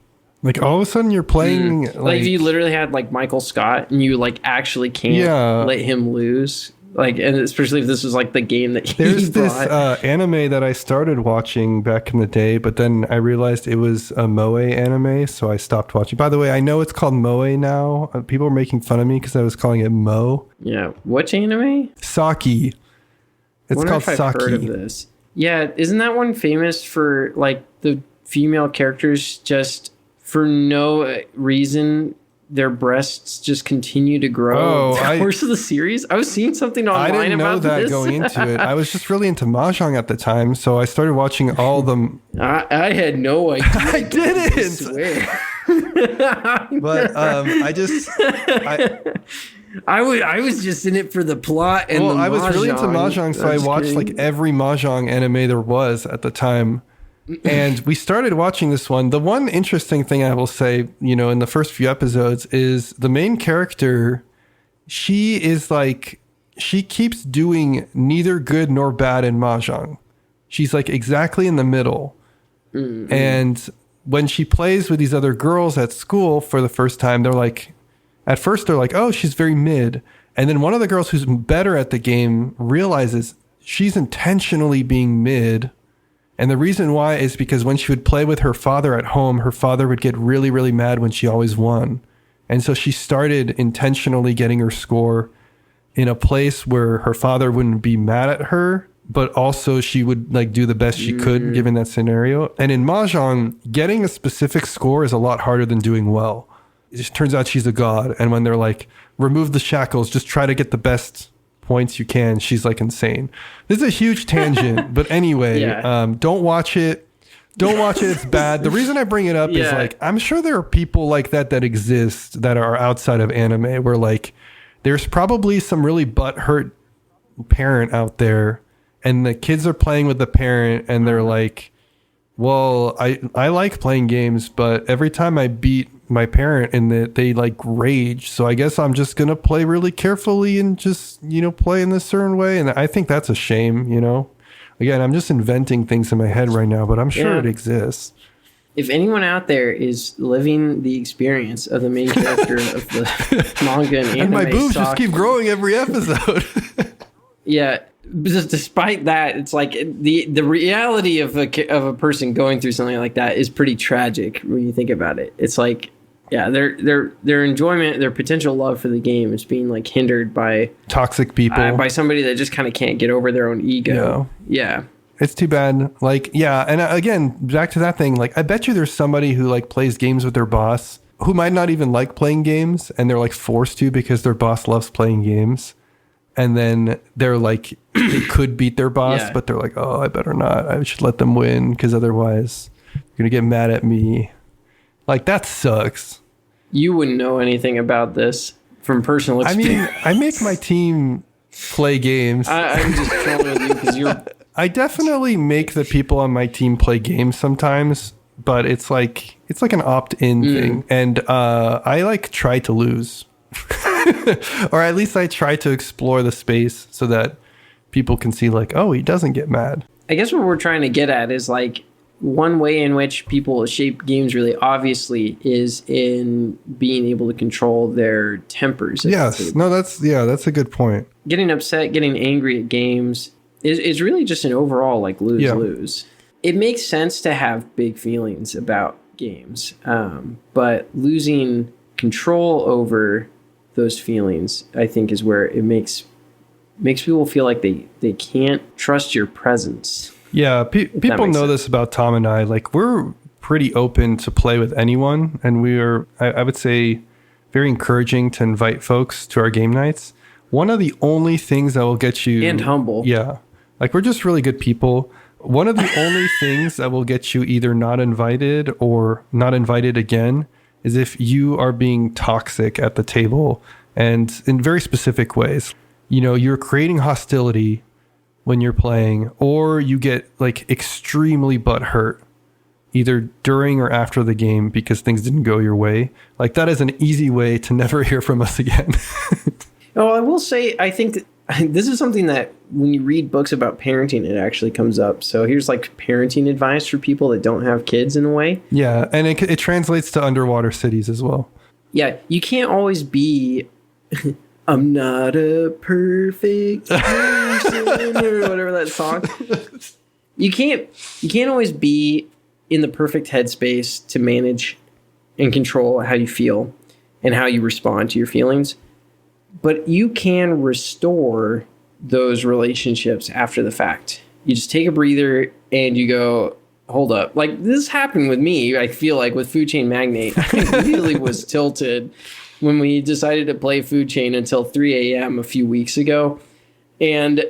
Like, all of a sudden you're playing... Like, if you literally had, like, Michael Scott and you, like, actually can't let him lose. Like, and especially if this was like the game that there's this anime that I started watching back in the day, but then I realized it was a moe anime, so I stopped watching. By the way, I know it's called moe now. People are making fun of me because I was calling it mo. Yeah, which anime? Saki. It's called Saki. I've heard of this. Yeah, isn't that one famous for like the female characters just for no reason? Their breasts just continue to grow over the course of the series. I was seeing something online about this. I didn't know that going into it. I was just really into mahjong at the time, so I started watching all them. I had no idea. I didn't. I swear. But I was just in it for the plot and the mahjong. I was really into mahjong, so I watched like every mahjong anime there was at the time. And we started watching this one. The one interesting thing I will say, in the first few episodes is the main character, she keeps doing neither good nor bad in mahjong. She's like exactly in the middle. Mm-hmm. And when she plays with these other girls at school for the first time, at first they're like, oh, she's very mid. And then one of the girls who's better at the game realizes she's intentionally being mid. And the reason why is because when she would play with her father at home, her father would get really, really mad when she always won. And so she started intentionally getting her score in a place where her father wouldn't be mad at her, but also she would like do the best she could given that scenario. And in mahjong, getting a specific score is a lot harder than doing well. It just turns out she's a god. And when they're like, remove the shackles, just try to get the best points you can, she's like insane. This is a huge tangent, but anyway, don't watch it. It's bad. The reason I bring it up is like, I'm sure there are people like that exist that are outside of anime where like there's probably some really butthurt parent out there and the kids are playing with the parent and they're like, well, I like playing games, but every time I beat my parent and they like rage, so I guess I'm just gonna play really carefully and just play in this certain way. And I think that's a shame. Again, I'm just inventing things in my head right now, but I'm sure it exists. If anyone out there is living the experience of the main character of the manga and anime, and my boobs just keep growing every episode. Yeah, just despite that, it's like the reality of a person going through something like that is pretty tragic when you think about it. It's like, yeah, their enjoyment, their potential love for the game is being like hindered by toxic people, by somebody that just kind of can't get over their own ego. Yeah. It's too bad. Like, yeah. And again, back to that thing, like, I bet you there's somebody who like plays games with their boss who might not even like playing games and they're like forced to because their boss loves playing games. And then they're like, they could beat their boss, but they're like, oh, I better not. I should let them win because otherwise you're going to get mad at me. Like, that sucks. You wouldn't know anything about this from personal experience. I mean, I make my team play games. I'm just trolling with you because you're... I definitely make the people on my team play games sometimes, but it's like an opt-in thing. And I like try to lose. Or at least I try to explore the space so that people can see like, oh, he doesn't get mad. I guess what we're trying to get at is like one way in which people shape games really obviously is in being able to control their tempers. Yes. No, that's a good point. Getting upset, getting angry at games is really just an overall like lose-lose. It makes sense to have big feelings about games, but losing control over those feelings, I think, is where it makes people feel like they can't trust your presence. Yeah, people know this about Tom and I. Like, we're pretty open to play with anyone, and we are, I would say, very encouraging to invite folks to our game nights. One of the only things that will get you... And humble. Yeah. Like, we're just really good people. One of the only things that will get you either not invited or not invited again is if you are being toxic at the table and in very specific ways. You're creating hostility when you're playing, or you get like extremely butthurt either during or after the game because things didn't go your way. Like, that is an easy way to never hear from us again. Oh, I will say, I think this is something that when you read books about parenting, it actually comes up. So here's like parenting advice for people that don't have kids in a way. Yeah, and it translates to underwater cities as well. Yeah, you can't always be I'm not a perfect person or whatever that song. You can't always be in the perfect headspace to manage and control how you feel and how you respond to your feelings. But you can restore those relationships after the fact. You just take a breather and you go, hold up. Like, this happened with me, I feel like, with Food Chain Magnate. I really was tilted when we decided to play Food Chain until 3 a.m. a few weeks ago. And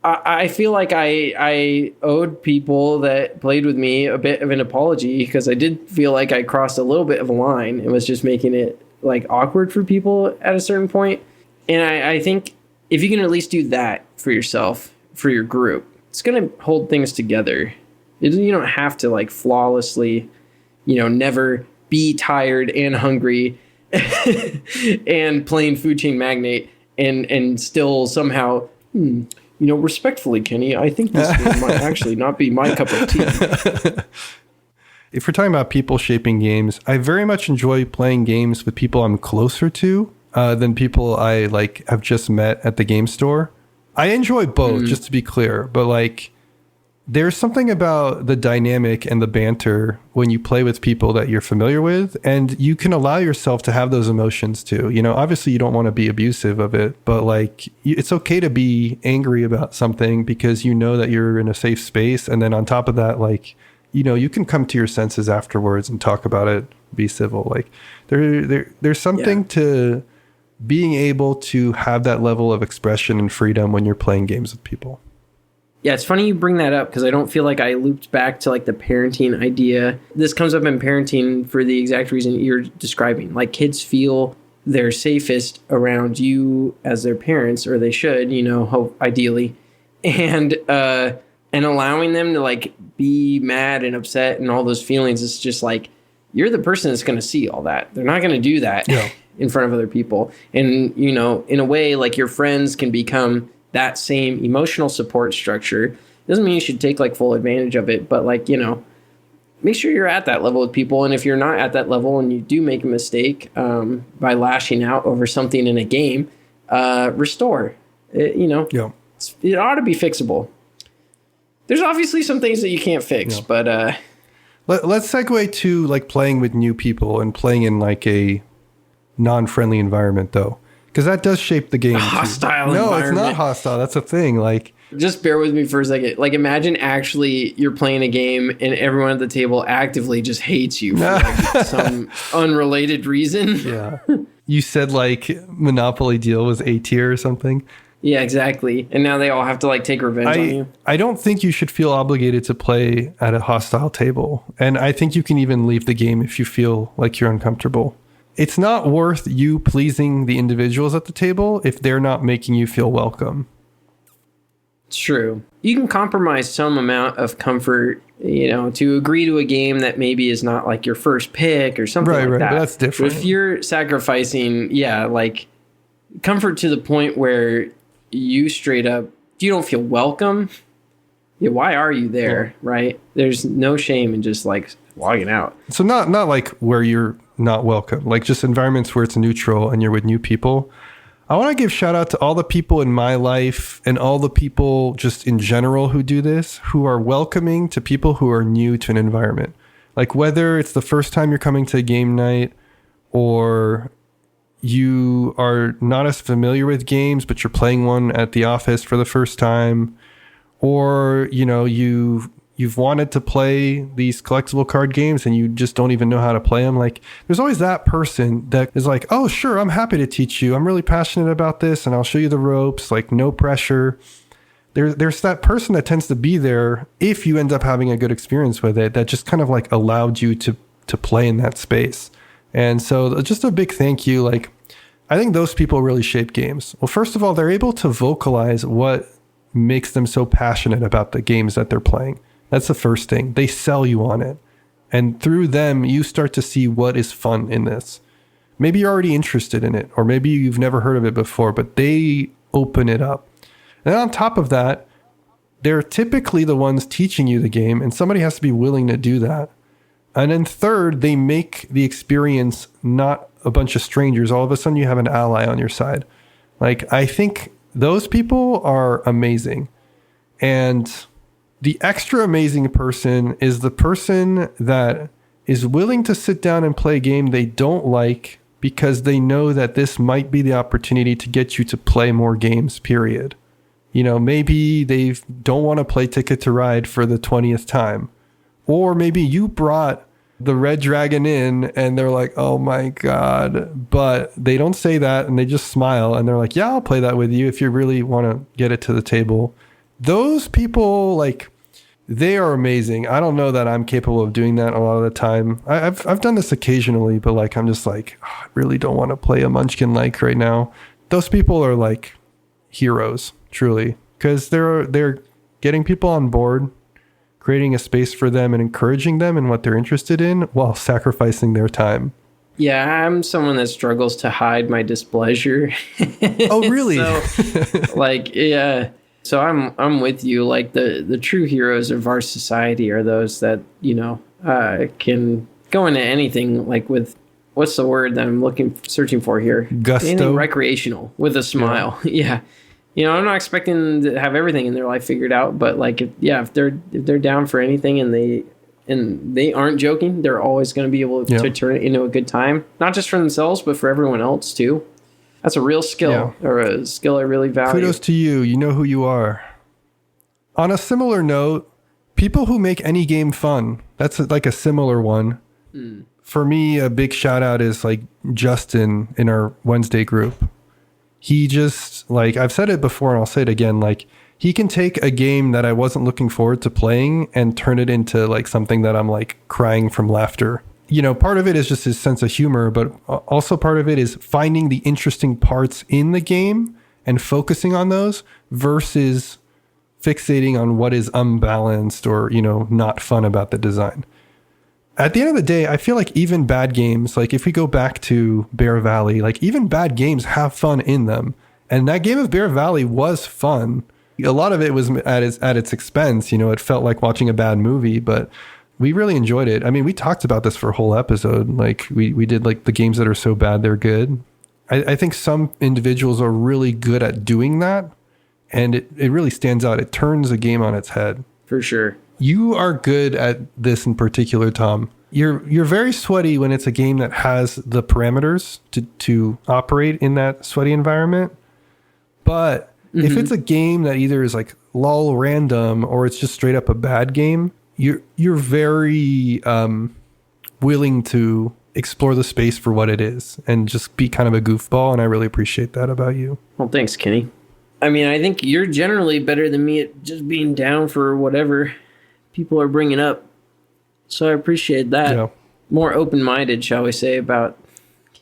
I feel like I owed people that played with me a bit of an apology, because I did feel like I crossed a little bit of a line and was just making it like awkward for people at a certain point. And I think if you can at least do that for yourself, for your group, it's going to hold things together. You don't have to like flawlessly, never be tired and hungry and playing Food Chain Magnate and still somehow, respectfully, Kenny, I think this might actually not be my cup of tea. If we're talking about people shaping games, I very much enjoy playing games with people I'm closer to than people I have just met at the game store. I enjoy both, just to be clear, but there's something about the dynamic and the banter when you play with people that you're familiar with, and you can allow yourself to have those emotions too. Obviously you don't want to be abusive of it, but it's okay to be angry about something because you know that you're in a safe space. And then on top of that, you can come to your senses afterwards and talk about it, be civil. There's something to being able to have that level of expression and freedom when you're playing games with people. Yeah, it's funny you bring that up, because I don't feel like I looped back to the parenting idea. This comes up in parenting for the exact reason you're describing. Kids feel they're safest around you as their parents, or they should, ideally. And allowing them to be mad and upset and all those feelings is just you're the person that's going to see all that. They're not going to do that in front of other people. And, in a way, your friends can become that same emotional support structure. Doesn't mean you should take full advantage of it, but make sure you're at that level with people. And if you're not at that level and you do make a mistake by lashing out over something in a game, restore it. It ought to be fixable. There's obviously some things that you can't fix, but let's segue to playing with new people and playing in a non-friendly environment, though. Because that does shape the game. Hostile No, environment. it's not hostile. That's a thing. Just bear with me for a second. Imagine actually you're playing a game and everyone at the table actively just hates you for some unrelated reason. Yeah. You said Monopoly Deal was A tier or something. Yeah, exactly. And now they all have to take revenge on you. I don't think you should feel obligated to play at a hostile table. And I think you can even leave the game if you feel like you're uncomfortable. It's not worth you pleasing the individuals at the table if they're not making you feel welcome. It's true. You can compromise some amount of comfort, to agree to a game that maybe is not your first pick or something like that. Right, but that's different. But if you're sacrificing, comfort to the point where you straight up, if you don't feel welcome, why are you there, right? There's no shame in just logging out. So not where you're not welcome, just environments where it's neutral and you're with new people. I want to give shout out to all the people in my life and all the people just in general who do this, who are welcoming to people who are new to an environment. Whether it's the first time you're coming to a game night, or you are not as familiar with games, but you're playing one at the office for the first time, or, you've wanted to play these collectible card games and you just don't even know how to play them. There's always that person that is oh, sure, I'm happy to teach you. I'm really passionate about this and I'll show you the ropes, no pressure. There's that person that tends to be there if you end up having a good experience with it, that just kind of allowed you to play in that space. And so just a big thank you. I think those people really shape games. Well, first of all, they're able to vocalize what makes them so passionate about the games that they're playing. That's the first thing. They sell you on it. And through them, you start to see what is fun in this. Maybe you're already interested in it, or maybe you've never heard of it before, but they open it up. And on top of that, they're typically the ones teaching you the game, and somebody has to be willing to do that. And then third, they make the experience not a bunch of strangers. All of a sudden you have an ally on your side. Like, I think those people are amazing. And the extra amazing person is the person that is willing to sit down and play a game they don't like because they know that this might be the opportunity to get you to play more games, period. You know, maybe they don't want to play Ticket to Ride for the 20th time. Or maybe you brought the Red Dragon in and they're like, oh my God. But they don't say that and they just smile and they're like, yeah, I'll play that with you if you really want to get it to the table. Those people, like, they are amazing. I don't know that I'm capable of doing that a lot of the time. I've done this occasionally, but like, I'm just like, oh, I really don't want to play a Munchkin like right now. Those people are like heroes, truly, because they're getting people on board, creating a space for them and encouraging them in what they're interested in while sacrificing their time. Yeah, I'm someone that struggles to hide my displeasure. Oh, really? So, like, yeah. So I'm with you. Like, the true heroes of our society are those that, you know, can go into anything, like with, what's the word that I'm searching for here? Gusto. Anything recreational with a smile. Yeah. You know, I'm not expecting to have everything in their life figured out, but like, if they're down for anything and they aren't joking, they're always going to be able to turn it into a good time, not just for themselves, but for everyone else too. That's a real skill, or a skill I really value. Kudos to you. You know who you are. On a similar note, people who make any game fun. That's like a similar one. For me, a big shout out is like Justin in our Wednesday group. He just, like, I've said it before and I'll say it again, like, he can take a game that I wasn't looking forward to playing and turn it into like something that I'm like crying from laughter. You know, part of it is just his sense of humor, but also part of it is finding the interesting parts in the game and focusing on those versus fixating on what is unbalanced or, you know, not fun about the design. At the end of the day, I feel like even bad games, like if we go back to Bear Valley, like even bad games have fun in them. And that game of Bear Valley was fun. A lot of it was at its expense. You know, it felt like watching a bad movie, but we really enjoyed it. I mean, we talked about this for a whole episode. Like we did like the games that are so bad, they're good. I think some individuals are really good at doing that. And it really stands out. It turns a game on its head. For sure. You are good at this in particular, Tom. You're very sweaty when it's a game that has the parameters to operate in that sweaty environment. But if it's a game that either is like lol random or it's just straight up a bad game, you're very willing to explore the space for what it is and just be kind of a goofball. And I really appreciate that about you. Well, thanks, Kenny. I mean, I think you're generally better than me at just being down for whatever people are bringing up. So I appreciate that. Yeah. More open-minded, shall we say, about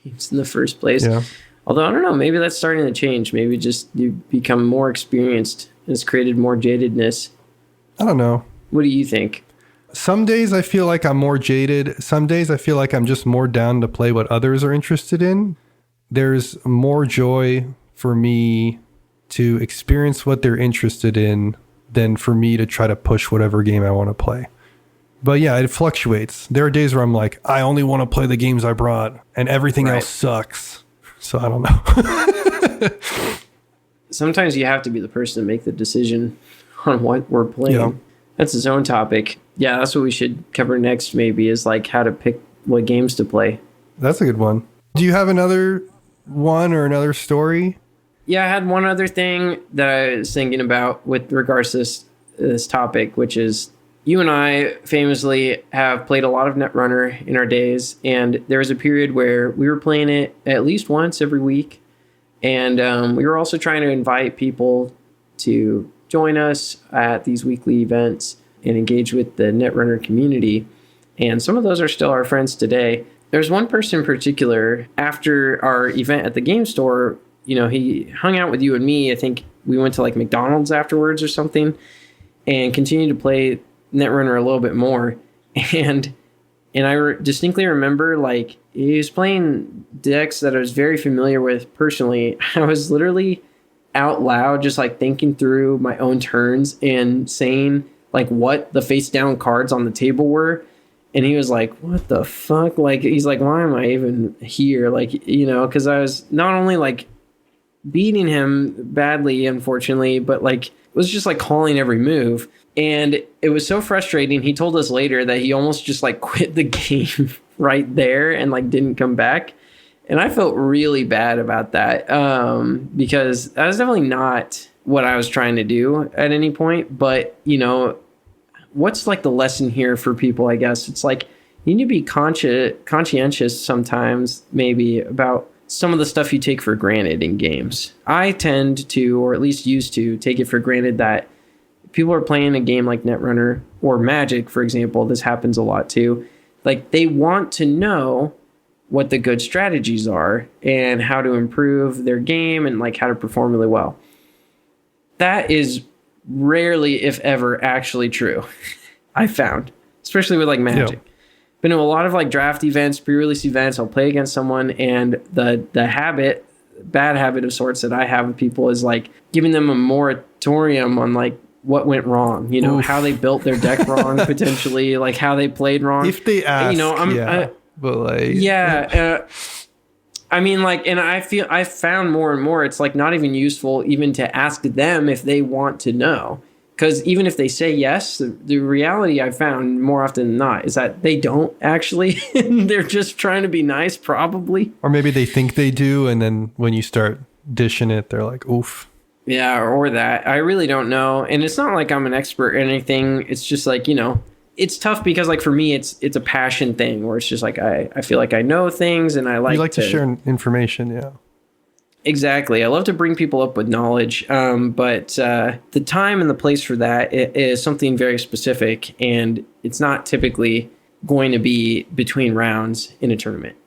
games in the first place. Yeah. Although, I don't know, maybe that's starting to change. Maybe just you become more experienced and it's created more jadedness. I don't know. What do you think? Some days I feel like I'm more jaded. Some days I feel like I'm just more down to play what others are interested in. There's more joy for me to experience what they're interested in than for me to try to push whatever game I want to play. But yeah, it fluctuates. There are days where I'm like, I only want to play the games I brought and everything else sucks. So I don't know. Sometimes you have to be the person to make the decision on what we're playing. Yeah. That's its own topic. Yeah, that's what we should cover next, maybe, is like how to pick what games to play. That's a good one. Do you have another one or another story? Yeah, I had one other thing that I was thinking about with regards to this topic, which is you and I famously have played a lot of Netrunner in our days, and there was a period where we were playing it at least once every week, and we were also trying to invite people to join us at these weekly events and engage with the Netrunner community, and some of those are still our friends today. There's one person in particular, after our event at the game store, you know, he hung out with you and me. I think we went to like McDonald's afterwards or something and continued to play Netrunner a little bit more. And I distinctly remember, like, he was playing decks that I was very familiar with personally. I was literally out loud just like thinking through my own turns and saying like what the face down cards on the table were. And he was like, what the fuck? Like, he's like, why am I even here? Like, you know, because I was not only like beating him badly, unfortunately, but like was just like calling every move. And it was so frustrating. He told us later that he almost just like quit the game right there and like didn't come back. And I felt really bad about that because that was definitely not what I was trying to do at any point. But, you know, what's like the lesson here for people, I guess? It's like you need to be conscientious sometimes maybe about some of the stuff you take for granted in games. I tend to, or at least used to, take it for granted that people are playing a game like Netrunner or Magic, for example. This happens a lot too. Like they want to know what the good strategies are and how to improve their game and like how to perform really well. That is rarely, if ever, actually true. I found, especially with like Magic. Yeah. Been to a lot of like draft events, pre-release events. I'll play against someone, and the bad habit of sorts that I have with people is like giving them a moratorium on like what went wrong. You know, Oof. How they built their deck wrong, potentially, like how they played wrong. If they ask, you know, but like, I mean, like, and I found more and more, it's like not even useful even to ask them if they want to know. Because even if they say yes, the reality I found more often than not is that they don't actually. They're just trying to be nice, probably. Or maybe they think they do, and then when you start dishing it, they're like, oof. Yeah, or that. I really don't know. And it's not like I'm an expert or anything. It's just like, you know, it's tough because like for me, it's a passion thing where it's just like I feel like I know things and I like you like to share information, yeah. Exactly. I love to bring people up with knowledge, but the time and the place for that is something very specific, and it's not typically going to be between rounds in a tournament.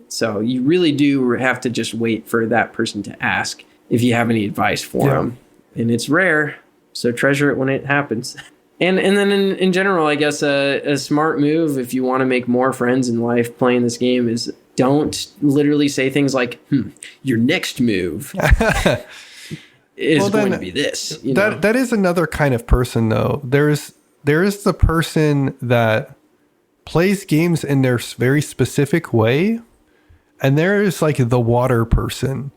So you really do have to just wait for that person to ask if you have any advice for them, and it's rare, so treasure it when it happens. And then in general, I guess a smart move if you want to make more friends in life playing this game is don't literally say things like, your next move is going to be this. You know? That is another kind of person, though. There is the person that plays games in their very specific way, and there is like the water person.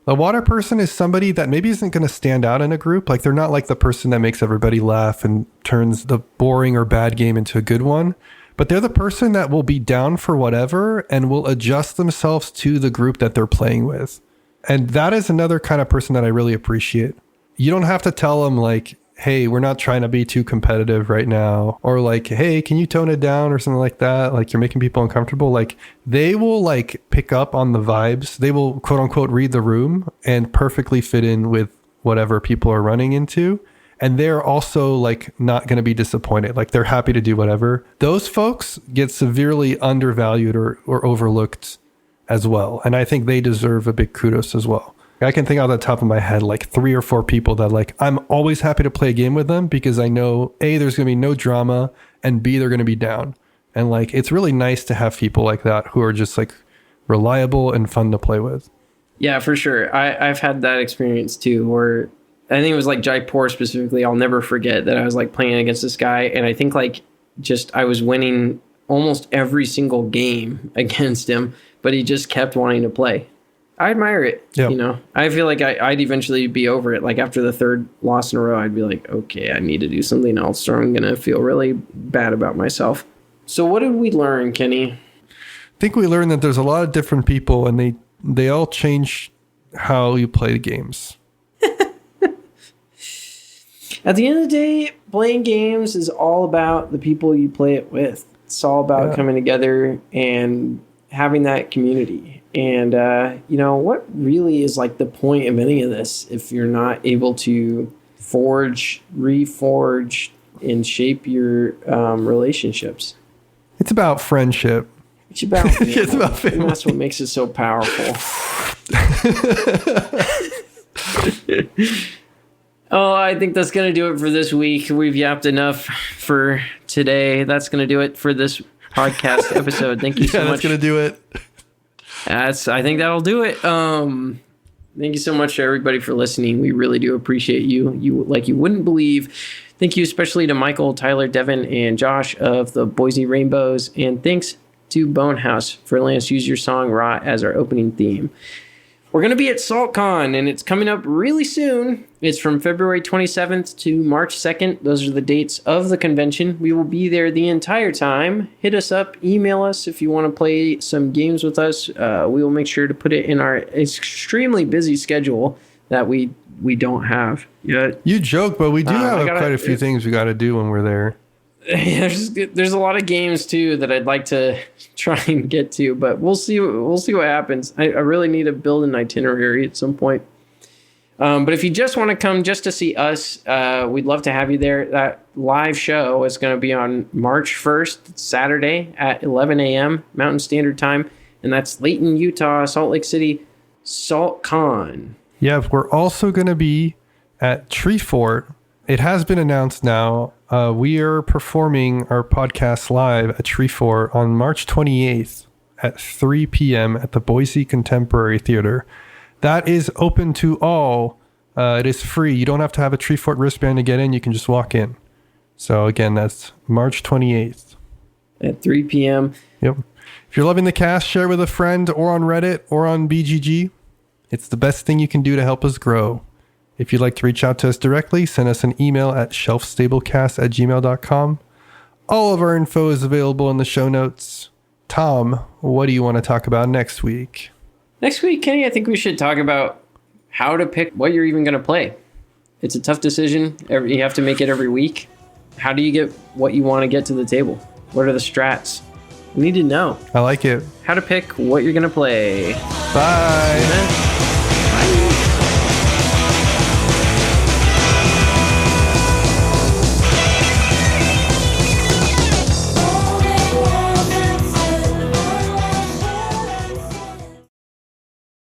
The water person is somebody that maybe isn't going to stand out in a group. Like they're not like the person that makes everybody laugh and turns the boring or bad game into a good one. But they're the person that will be down for whatever and will adjust themselves to the group that they're playing with. And that is another kind of person that I really appreciate. You don't have to tell them like, hey, we're not trying to be too competitive right now. Or like, hey, can you tone it down or something like that? Like you're making people uncomfortable. Like they will like pick up on the vibes. They will quote unquote read the room and perfectly fit in with whatever people are running into. And they're also like not going to be disappointed. Like they're happy to do whatever. Those folks get severely undervalued or overlooked as well. And I think they deserve a big kudos as well. I can think out the top of my head, like 3 or 4 people that like, I'm always happy to play a game with them because I know A, there's going to be no drama, and B, they're going to be down. And like, it's really nice to have people like that who are just like reliable and fun to play with. Yeah, for sure. I've had that experience too, where I think it was like Jaipur specifically. I'll never forget that I was like playing against this guy, and I think like just I was winning almost every single game against him, but he just kept wanting to play. I admire it. Yep. You know, I feel like I'd eventually be over it. Like after the 3rd loss in a row, I'd be like, okay, I need to do something else, or I'm going to feel really bad about myself. So what did we learn, Kenny? I think we learned that there's a lot of different people, and they all change how you play the games. At the end of the day, playing games is all about the people you play it with. It's all about coming together and having that community. And, you know, what really is like the point of any of this if you're not able to forge, reforge, and shape your relationships? It's about friendship. It's about family. It's about family. And that's what makes it so powerful. Oh, I think that's going to do it for this week. We've yapped enough for today. That's going to do it for this podcast episode. Thank you so much. That's going to do it. I think that'll do it. Thank you so much to everybody for listening. We really do appreciate you. You wouldn't believe. Thank you especially to Michael, Tyler, Devon, and Josh of the Boise RainBeaus. And thanks to Bonehouse for letting us use your song Raw as our opening theme. We're going to be at SaltCon, and it's coming up really soon. It's from February 27th to March 2nd. Those are the dates of the convention. We will be there the entire time. Hit us up, email us if you want to play some games with us. We will make sure to put it in our extremely busy schedule that we don't have yet. You joke, but we do have quite a few things we got to do when we're there. There's a lot of games too that I'd like to try and get to, but we'll see what happens. I really need to build an itinerary at some point. But if you just want to come just to see us, we'd love to have you there. That live show is going to be on March 1st, Saturday at 11 a.m. Mountain Standard Time, and that's Layton, Utah, Salt Lake City, SaltCon. Yeah, we're also going to be at Tree Fort. It has been announced now. We are performing our podcast live at Tree Fort on March 28th at 3 p.m. at the Boise Contemporary Theater. That is open to all. It is free. You don't have to have a Tree Fort wristband to get in. You can just walk in. So again, that's March 28th. At 3 p.m. Yep. If you're loving the cast, share it with a friend or on Reddit or on BGG. It's the best thing you can do to help us grow. If you'd like to reach out to us directly, send us an email at shelfstablecast@gmail.com. All of our info is available in the show notes. Tom, what do you want to talk about next week? Next week, Kenny, I think we should talk about how to pick what you're even going to play. It's a tough decision. You have to make it every week. How do you get what you want to get to the table? What are the strats? We need to know. I like it. How to pick what you're going to play. Bye. Amen.